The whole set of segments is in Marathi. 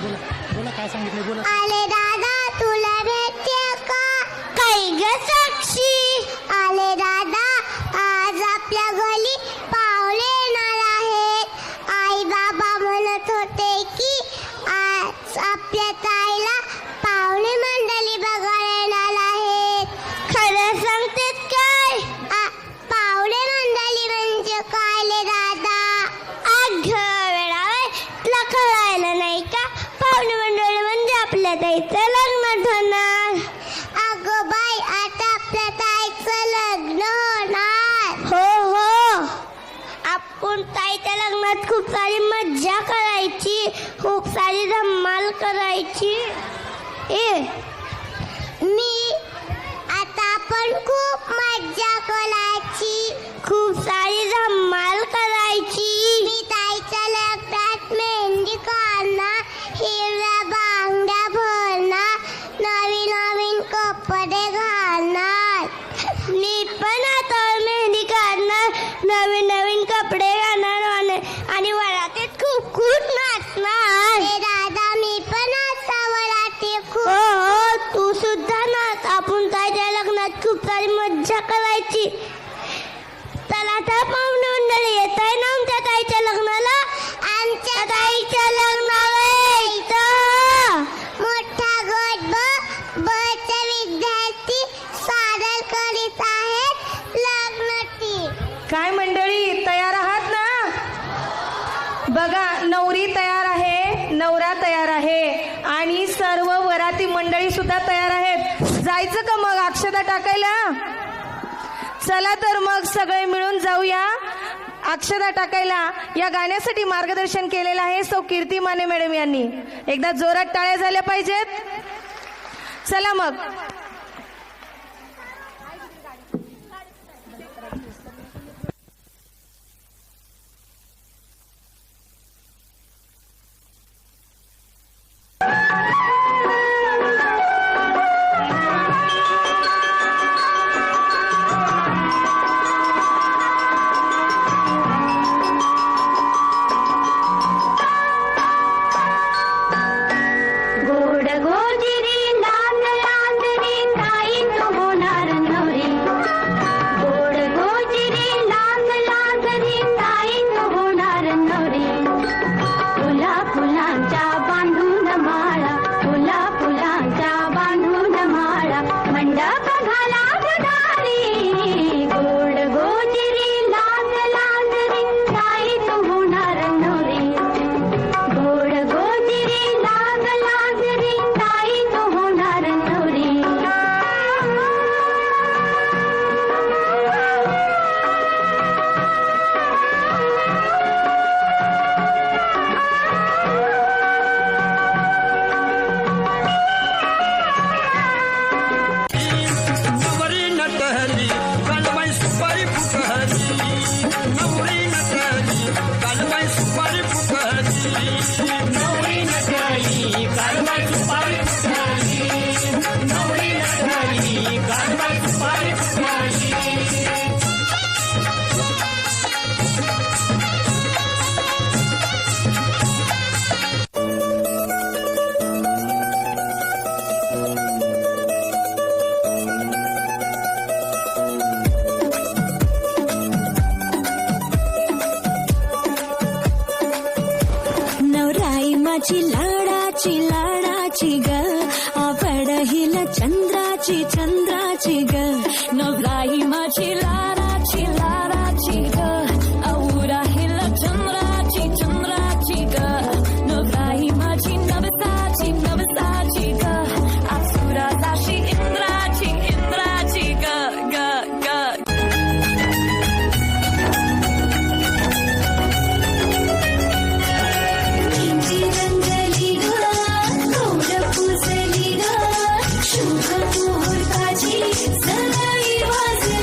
बोला काय सांगितलं बोला. आले दादा तुला भेटते का काही ग साक्षी. आले दादा आज आपल्या घरी पाहुणे येणार आहेत. आई बाबा म्हणत होते की आज आपल्या ताईला पाहुणे मंडळी बघायला येणार आहेत. खरं सांगतेत काय? पाहुणे मंडळी म्हणजे काय ले दादा? वेळावे तुला कळायला नाही का? पाहुणे मंडळी म्हणजे आपल्या ताईचं लग्न होणार. अगं बाई आता आपल्या ताईचं लग्न होणार. हो हो आपण ताईच्या लग्नात खूप सारी मज्जा करायची, खूप सारी धमाल करायची. मी आता आपण खूप मज्जा करायची, खूप सारी धमाल करायची. मी ताईच्या लग्नात मेहंदी काढणार, हिरव्या बांगड्या भरणार, नवीन नवीन कपडे घालणार. मी पण आता मेहंदी काढणार, नवीन नवीन कपडे घालणार आणि वरातीत खूप खूप नाचणार. दादा मी पण आता वरातीत खूप. हो तू सुद्धा नाच. आपण ताईच्या लग्नात खूप सारी मज्जा करायची. चला तर पाहुणे मंडळी येत आहे ना आमच्या ताईच्या लग्नाला. आमच्या ताईच्या लग्नाला यायचं. मोठा गट बचे विद्यार्थी सादर करीत आहेत लग्नटी. काय मंडळी तयार आहात ना? बघा नवरी तयार आहे, नवरा तयार आहे आणि सर्व वराती मंडळी सुद्धा तयार आहेत. जायचं का मग अक्षता टाकायला? चला तर मग सगळे मिळून जाऊया अक्षता टाकायला. या गाण्यासाठी मार्गदर्शन केलेलं आहे सौ कीर्ती माने मॅडम यांनी. एकदा जोरात टाळ्या झाल्या पाहिजेत. चला मग. लाडाची लाडाची ग आवड हिला चंद्राची चंद्राची ग. नवराई माझी लाडाची लाडाची ग औरा हिला चंद्राची चंद्राची ग. नवराई माझी नवसाची नवसाची ग अप्सरा जाशी इंद्राची इंद्राची ग ग ग. शुभ मुहूर्ताची सनई वाजली.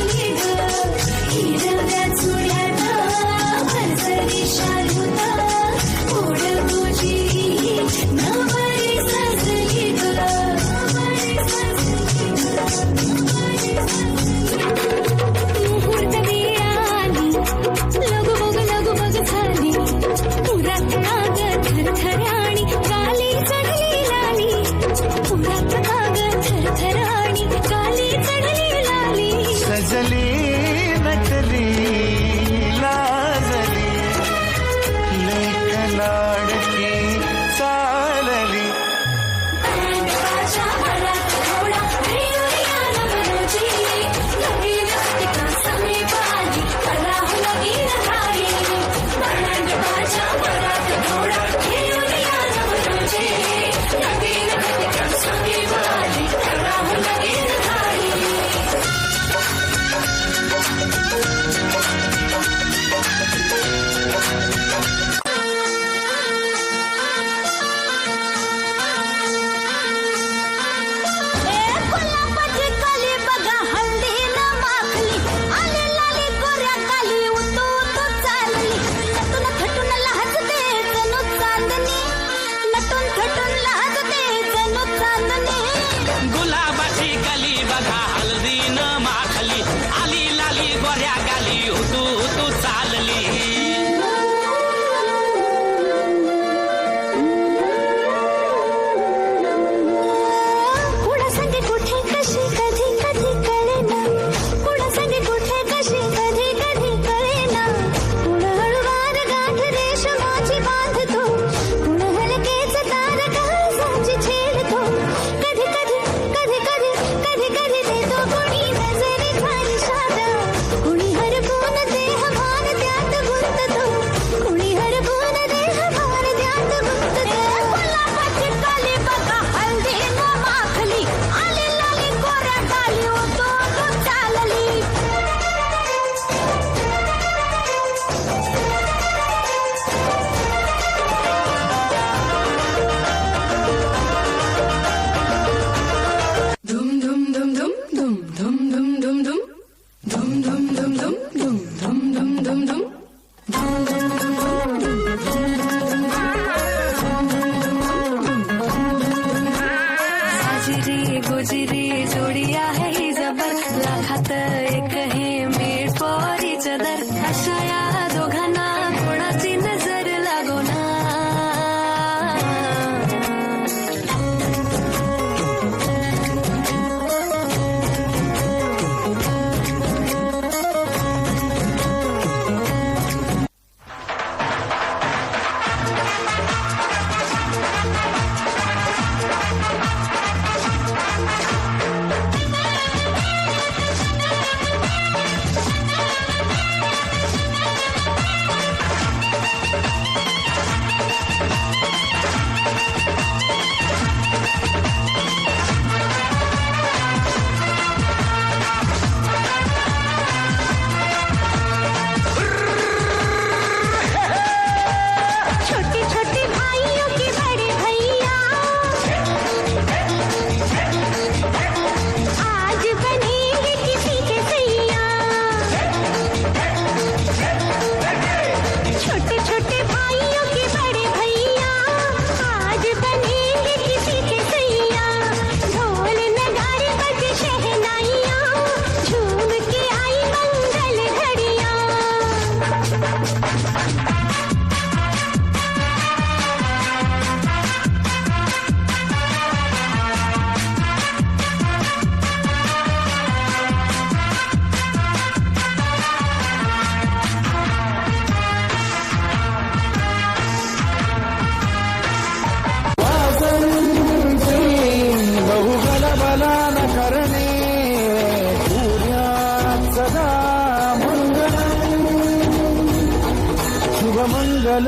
मंगल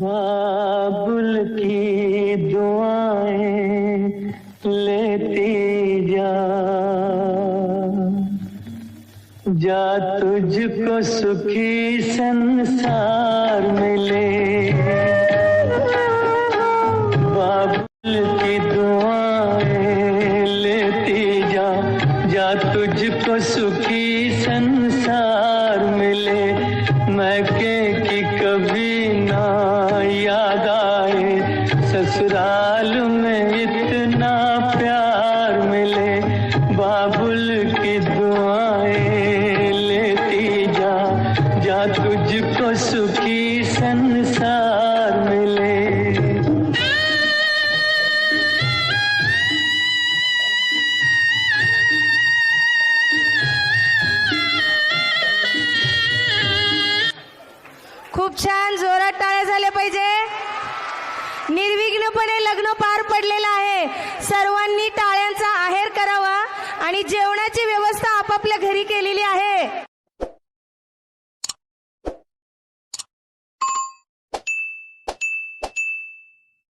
बाबुल की दुआएं लेती जा तुझको सुखी संसार मिले। बाबुल की दुआएं लेती जा तुझको सुखी संसार मिले। मैके की कभी ना याद आए, ससुराल में इतना प्यार मिले। बाबुल की दुआएं लेती जा तुझको सुखी संसार मिले। खूप छान, जोरात टाळ्या झाल्या पाहिजे. निर्विघ्नपणे लग्न पार पडलेलं आहे. सर्वांनी टाळ्यांचा आहेर करावा आणि जेवणाची व्यवस्था आपापल्या घरी केलेली आहे.